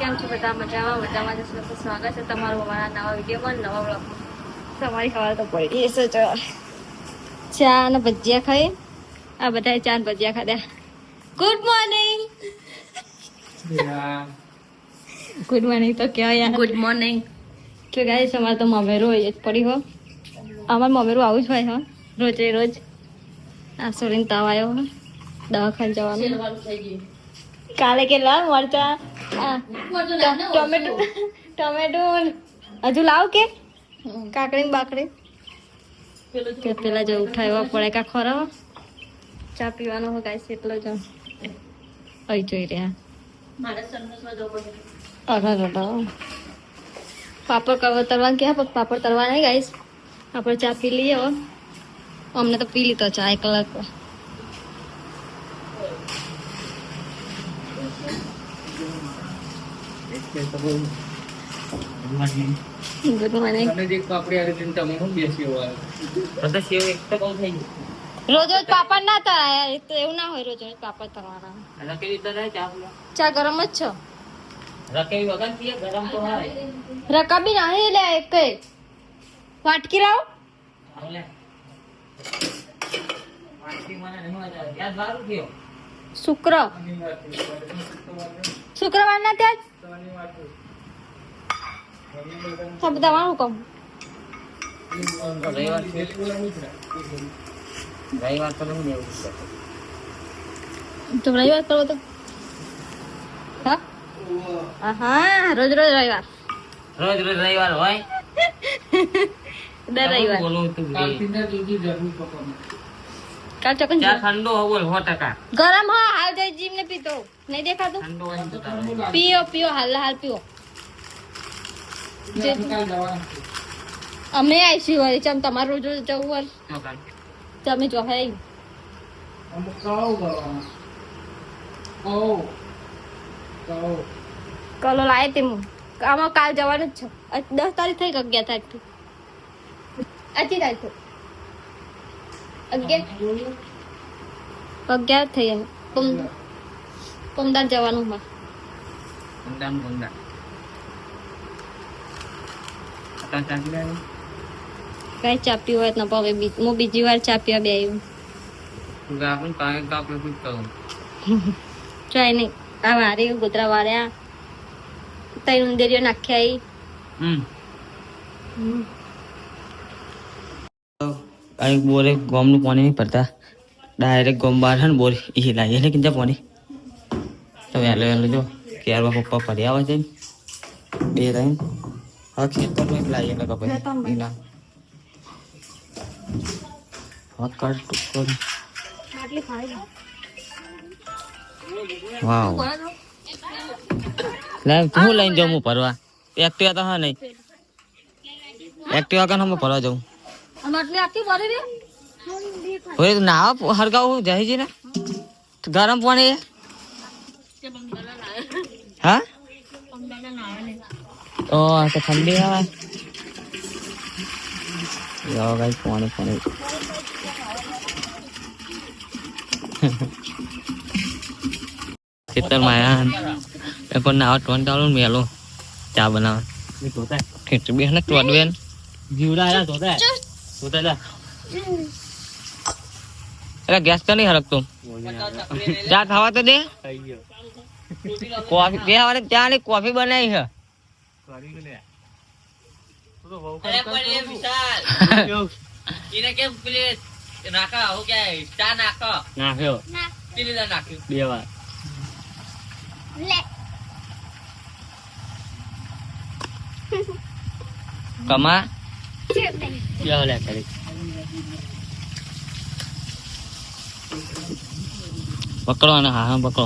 કેમ છો બધા? મજામાં જશો તો સ્વાગત છે તમારું અમારા નવા વિડીયોમાં, નવા બ્લોગમાં. તમારી ખબર તો પડી હશે. ચા અને ભજીયા ખાઈ. આ બધા ચા અને ભજીયા ખાધા. Good morning. ગુડ મોર્નિંગ તો કહેવાય યાર. Good morning. કે ગાઈસ અમારે તો મમેરું હોય જ પડી હો. અમારે મમેરું આવું જ હોય હો રોજે રોજ. આ સોરીને તાવ આવ્યો હો, દવાખાને જવાનું. કાલે કેટલા મરચા, ટમેટો હજુ લાવ કે કાકડી બાકડી પેલા જો ઉઠાવવા પડે કા ખોરાવા. ચા પીવાનો હોય ગાઈસ એટલો જ અહીં જોઈ રહ્યા. પાપડ કરવા તરવા ગયા પણ પાપડ તરવા નહીં ગાઈસ. આપણે ચા પી લઈએ હવે. અમને તો પી લીધો ચા 1 કલાક. Good morning. રોજ રોજ પાપડ ના તરાય યાર, તો એવું ના હોય રોજ રોજ પાપડ તરવાના. ચા ગરમ જ છો? રકાબી નહીં લે એક વાટકી લાવ. શુક્રવાર ના ત્યાં સબ દવા હુકમ તો રવિવાર કરો તો હા રોજ રોજ રવિવાર હોય. દર રવિવાર કાલ ચોકન ઠંડો હોય 100%. ગરમ હા હાલ જઈ જીમ ને પીતો નહીં દેખાતું. પીઓ હાલ પીઓ. અમે આવીશું હોય ચમ તમારે રોજ રોજ જવું હોય તમે જો હે કલો લાય તે આમાં કાલ જવાનું જ છે. 10 તારીખ થઈ 11 તારીખ આજી તારીખ 11 થઈ જાય. પમદાન જવાનું માં કઈ ચા પીવો હોય ને હવે હું બીજી વાર ચા પીવા બે આવ્યું. ટ્રાય નહીં આ વારે ગોતરા વાર્યા તઈ ઉંદેરીઓ નાખ્યા અહીં બોરે ગોમનું પાણી નહીં પડતા ડાયરેક્ટ ગોમ બહાર છે ને બોર એ લાવીએ ને કિંજા પાણી તો વહેલો જો ક્યારમાં પપ્પા ફરી આવે છે 2 ત્રણ હા ખેતરમાં લાવીએ ને કપાઈ એના વાવ લાવ તું લઈને જાઉં હું ફરવા. એક્ટિવા તો હા નહીં એક્ટિવા કાન હું ફરવા જાઉં. ના હરગાવું જાય છે ને ગરમ પાણી હા તો ઠંડી આવે પાણી ખેતરમાં આવ્યા પણ ના 20 મેલો ચા બનાવવા ખેતર બે ને ટોડવેન જીવડા અરે ગેસ તો નહીં હરકતો. ચા ખાવા તો દે. કોફી બે વારે ચા ની કોફી બનાવી છે. કમા લે કરી પકડો ને હા પકડો.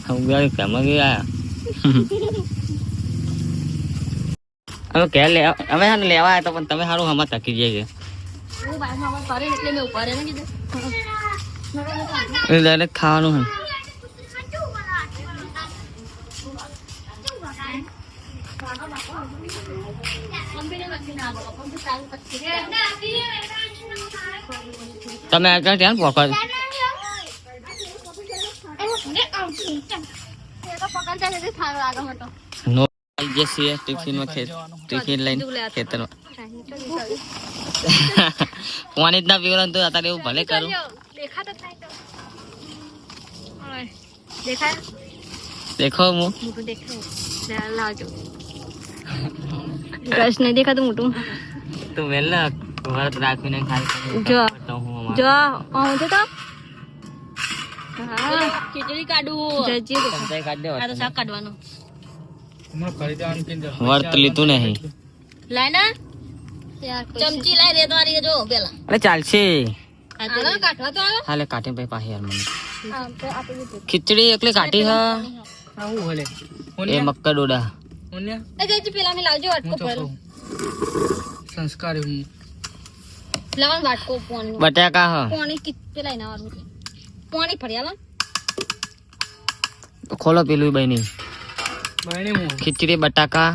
અમે કે અમે લેવા આવ્યા પણ તમે સારું હમણાં થકી જઈએ ખાવાનું હે. તમે આગળ ત્યાં પકડ જઈએ છીએ ટિફિનમાં ટિફિન લઈને ખેતરમાં પાણી જ ના પીવાનું તો અત્યારે એવું ભલે કરું દેખો હું બ્રશ નહીં દેખાતું મોટું તું વહેલા વ્રત રાખીને ખાલી જો હું જો આવું છે તો ખીચડી કાઢું જજી સંતાઈ કાઢ દે આ તો શાક કાઢવાનું વર્ત લીધું નહીં લાય ને ચમચી લાય રે તમારી જો પેલા અરે ચાલશે હાલો કાઢવા તો હાલો હાલે કાઢે ભાઈ પાસે યાર મને ખીચડી એકલી કાઢી હા એ મક્કા ડોડા એ જજી પેલા મે લાવજો વાટકો પર સંસ્કારી હું લાવન વાટકો પાણી બટાકા હા પાણી કે પેલા એના વાળું પાણી ફળ્યા ખોલો પેલું બની બહેને હું ખીચડી બટાકા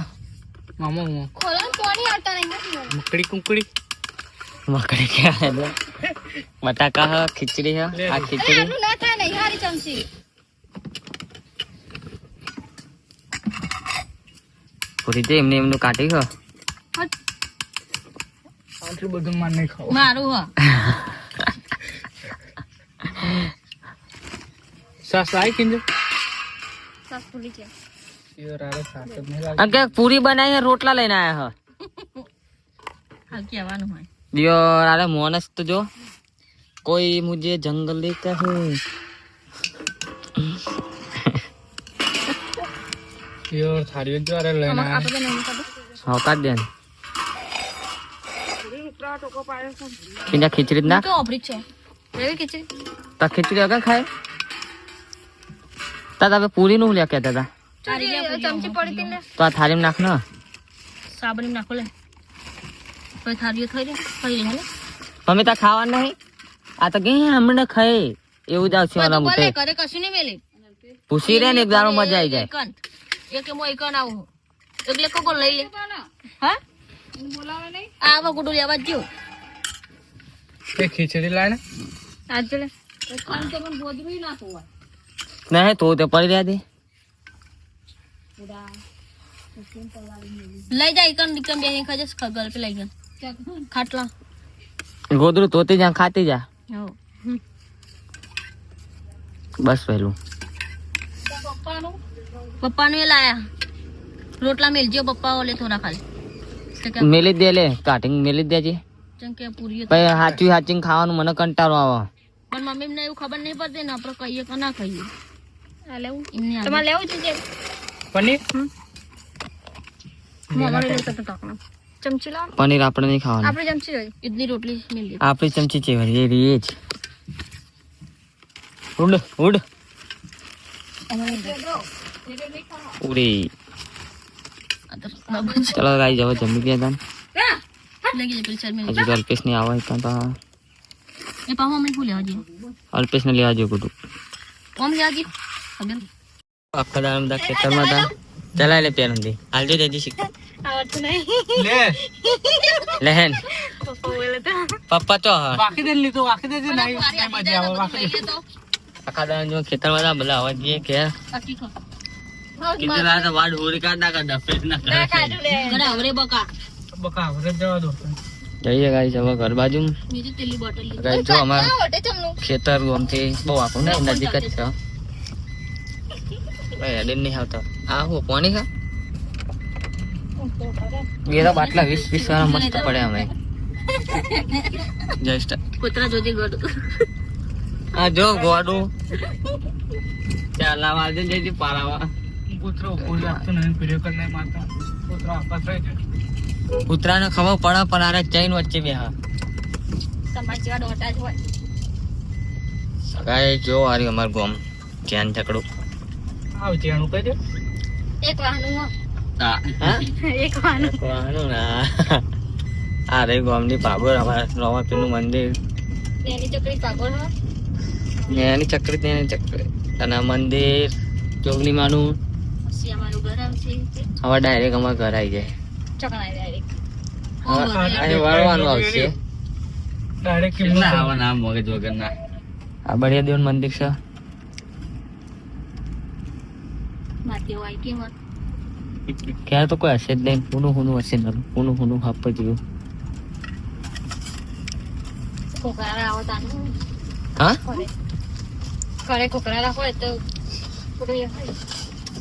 મામા હું ખોલા પાણી આવતા નહીં મકડી કુકડી મકડી ક્યાં હે બટાકા હા ખીચડી હા આ ખીચડી આનું ના થાય નહીં હારી ચમચી પૂરી દે એમને એમનું કાઢી હા આટલું બધું માર નહીં ખાવ મારું હ સાસ લાઈ કિંજે સાસ ફૂલી છે યાર આરે સાસ જ નહીં લાગે અને ક્યાંક પૂરી બનાવી હે રોટલા લઈને આયા હા હાલ કહેવાનું હોય દિયો અરે મોનસ તો જો કોઈ મુझे जंगल कहે યાર થાળી જ આરે લઈને આયા. આપણે નહીં કાઢો હા કાઢ દે કિંજા ખીચડી જ નાખ તો ઓબરી છે એવી ખીચડી તા ખીચડી અગર ખાય તા તમે પૂરી નું લ્યા કહેતા હતા ચમચી પડી હતી ને તો આ થાળીમાં નાખ ને સાબણી નાખો લે કોઈ થાળીઓ થઈ રહી હે ને મમ્મી તા ખાવાનું નહીં આ તો કે હમણાં ખાય એવું જ આવશે મારા મોટે કરે કશું નહીં મેલે પૂછી રે ને એક દાડો મજા આવી જાય એક મો એકન આવું એટલે કોકો લઈ લે હા બોલાવે નહીં આવા ગુડુ લેવા જ જો એ ખીચડી લાય ને આજ લે ખાન તો પણ બોદરું ના હોય નહીં તો તે પડી રહ્યા દે લઈ જાય એકન દીકન બે ખજસ ખગલ પે લઈ ગયા ખાટલા ગોદરું તોતી જા ખાતી જા હો બસ પહેલું પપ્પાનું એ લાયા રોટલા મેલજો પપ્પા ઓલે થોડા ખાલી તો કે મેલી જ દે લે કાઢીને મેલી જ દેજે ચમ કે પૂરી પછી હાચી હાચીને ખાવાનું મને કંટાળો આવે પણ મમ્મીને એવું ખબર નહીં પડતી ને આપણે કહીએ કે ના કહીએ આ લેવું એમને તમારે લેવું છે પનીર મમ્મી લેવું તો ટાકਣਾ ચમચી લાવ પનીર આપણે નહીં ખાવાનું આપણે ચમચી જોઈએ ઇડલી રોટલી મેલ દે આપણી ચમચી ચેવરી એ રીએ જ ઉડ ઉડ ઉડી ચલો ગાઈ જાવ જમી ગયા તા લઈ ગઈ પેલી સર મેલ હજુ તો અલ્પેશ ની આવે ત્યાં તો એ પાહો અમે ભૂલ્યા હજી અલ્પેશ ને લેવા જો ગુડું ઓમ લે હજી અગર આખા દાડા બધા ખેતરમાં હતા ચલાય લે પેરંદી હાલજો જજી શીખ આવડતું નહીં લે લહેન પપ્પા બોલે તો પપ્પા તો હા બાકી દે લીધું બાકી દે નહીં મજા આવે બાકી દે આખા દાડા જો ખેતરમાં હતા બધા અવાજ જઈએ કે બાકી ખો કીધું ના તો વાડ હોરી કાઢ ના કાઢ ફેર ના કરે ગડા હવે બકા બકા હવે જવા દો જઈએ ગાઈ હવે ઘર બાજુ બીજી તેલી બોટલ લી ગાઈ જો અમાર વટે ચમનું ખેતર ગોમથી બહુ આપણું ને નજીક જ છે ભાઈ હેડે નહીં આવતા આ હું પાણી ખા બેરા બાટલા 20 વાળા મસ્ત પડે અમે જસ્ટ કૂતરા જોજે ગોડ આ જો ગોડું ચાલા વાજે જઈતી પારાવા કૂતરો બોલ આપતો નહીં વિડિયો કર નહીં મારતા કૂતરો આપસ રહી જાય કૂતરાને ખબર પડે પણ આરે ચૈન વચ્ચે બેહા તમારા જેવા ડોટા જ હોય સગાઈ જો આરી અમાર ગોમ ચેન ઠકડું આવ જેણું કહી દે એક વાહનું હો હા એક વાહનું કોનું ના આ રે ગોમની પાગોર અમારા રોમાપીરનું મંદિર એની ચકરી પાગોળ હો ને એની ચક્રી અને આ મંદિર જોગની માનું પછી અમારું ઘર આવશે હવે ડાયરેક્ટ અમારા ઘર આવી જાય ચકણાઈ ડાયરેક્ટ હવે અહીં વળવાનું આવશે ડાયરેક્ટ ના આવા નામ મગજ વગર ના આ બળિયા દેવન મંદિર છે માતી હોય કે મત ક્યારે તો કોઈ હશે જ નહીં. હુનું હશે ને હુનું હાપ જેવું. કોકરા આવો તાને હા ઘરે કોકરા રાખો તો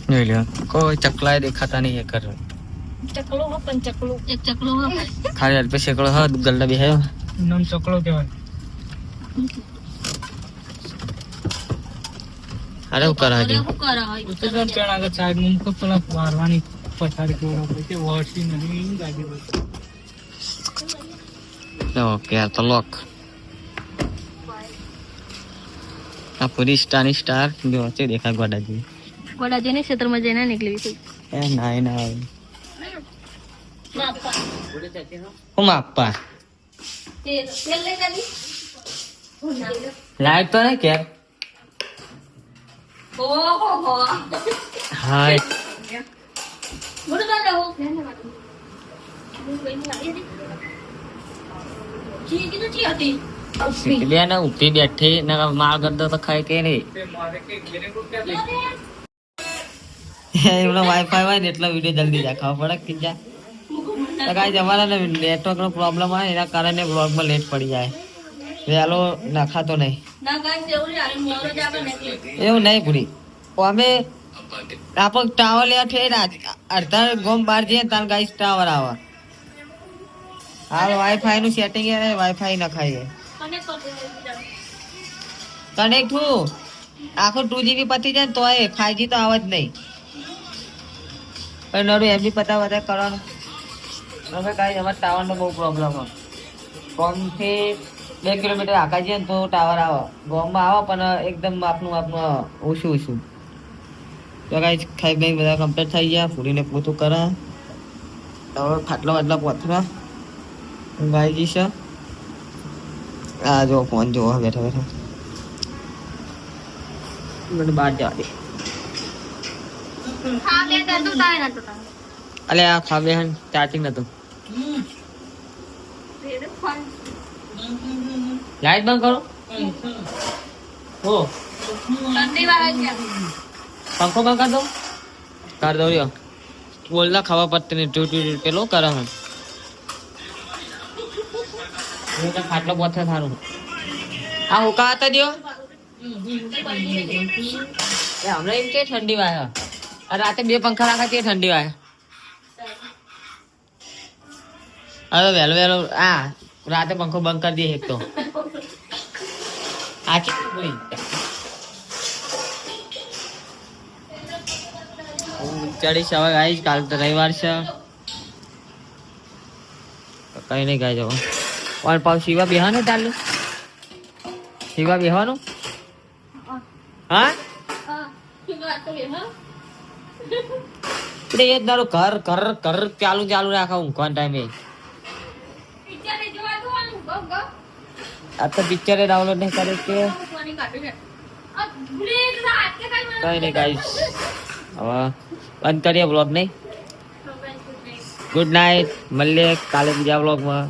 નહીં લ્યો કોઈ ચકલાએ દેખાતા નહીં. એ કર ચકલો હો પણ ચકલો એક ચકલો હો ખાલી અલ્પે શેકડો હા ગલ્લા બેહાયો. નામ ચકલો કહેવાય. અરે હું કરા હજી શું કરે હોય તો તો ત્યાં આગળ સાઈડમાં મૂકો, પેલા વારવાની પથારી કેવડાવે કે વળસી નહીં લાગી બસ. ઓકે આ તો લોક. આ પૂરી સ્ટાર જો વચ્ચે દેખાય ગોડા જેવી. ગોડા જઈને ક્ષેત્રમાં જઈને નીકળી ગઈ. એ ના હું માપા લાઈટ તો નહીં કે ઓહો હાય બોલ બાબા હો જી કીધું જી હતી સીધે ને ઉઠી બેઠી ને માર ગરદો તો ખાય કે નહીં. તે મારે કે ઘેરે કોઈ ક્યાં એમનો વાઈફાઈ હોય ને એટલો વિડીયો જલ્દી જાય ખબર પડે કે જા તો કાંઈ જમાના નેટવર્કનો પ્રોબ્લેમ આવે એના કારણે બ્લોગમાં લેટ પડી જાય. વહેલો નખાતો નહીં. ના કાંઈ જરૂર આવે મોરો જ આપણે નીકળી એવું નહીં પૂરી અમે આપણે ટાવર લેવા થઈ અડધા ગોમ બહાર જઈએ તાર ગાઈસ ટાવર આવે. હા વાઈફાઈ નું સેટિંગ વાઈફાઈ નખાઈએ કનેક્ટ હું આખો 2GB પતી જાય ને તો 5G તો આવે જ નહીં. પણ નરું એમ બી પતા વધારે કરવાનું. અમે કાંઈ અમારે ટાવરનો બહુ પ્રોબ્લેમ હોય. ગોમથી 2 કિલોમીટર આખા જઈએ ને તો ટાવર આવે. ગોમમાં આવે પણ એકદમ માપનું ઓછું. તો કાંઈ ખાઈ બાઈ બધા કમ્પ્લીટ થઈ ગયા. પૂરીને પોતું કરે હવે ખાટલા વાટલા પોથરા ગાઈ જઈશ. આ જો ફોન જોવા બેઠા મને બહાર જવા દે. ખા લે તો તું તાય ના તો અલે આ ખાવે હન ચાર્જિંગ નતું. લાઈટ બંધ કરો. હો ઠંડી વાળા છે પંખો બંધ કર દો. કર દો યો બોલના ખાવા પડતી નહીં ટૂટ પેલો કરે હન ખાટલો પોથે થારું. આ હુકા હતા દ્યો હમણાં એમ કે ઠંડી વાય રાતે 2 પંખા રાખા તે ઠંડી વાય. હવે વહેલો આ રાતે પંખો બંધ કરી દે એક તો આ ચડીશ હવે ગાઈશ. કાલ તો રવિવાર છે કઈ નહીં ગાઈ જવા. પણ પાછું શિવા બેહવાનું ચાલુ શિવા બેહવાનું હા એ જ તારું ઘર ચાલુ રાખા ઊંઘવાના ટાઈમે. આ તો પિક્ચર ડાઉનલોડ નહીં કરે કે કઈ નહીં ગાઈસ. હવે બંધ કરીએ બ્લોગ નહીં. Good night. મળીએ કાલે બીજા બ્લોગમાં.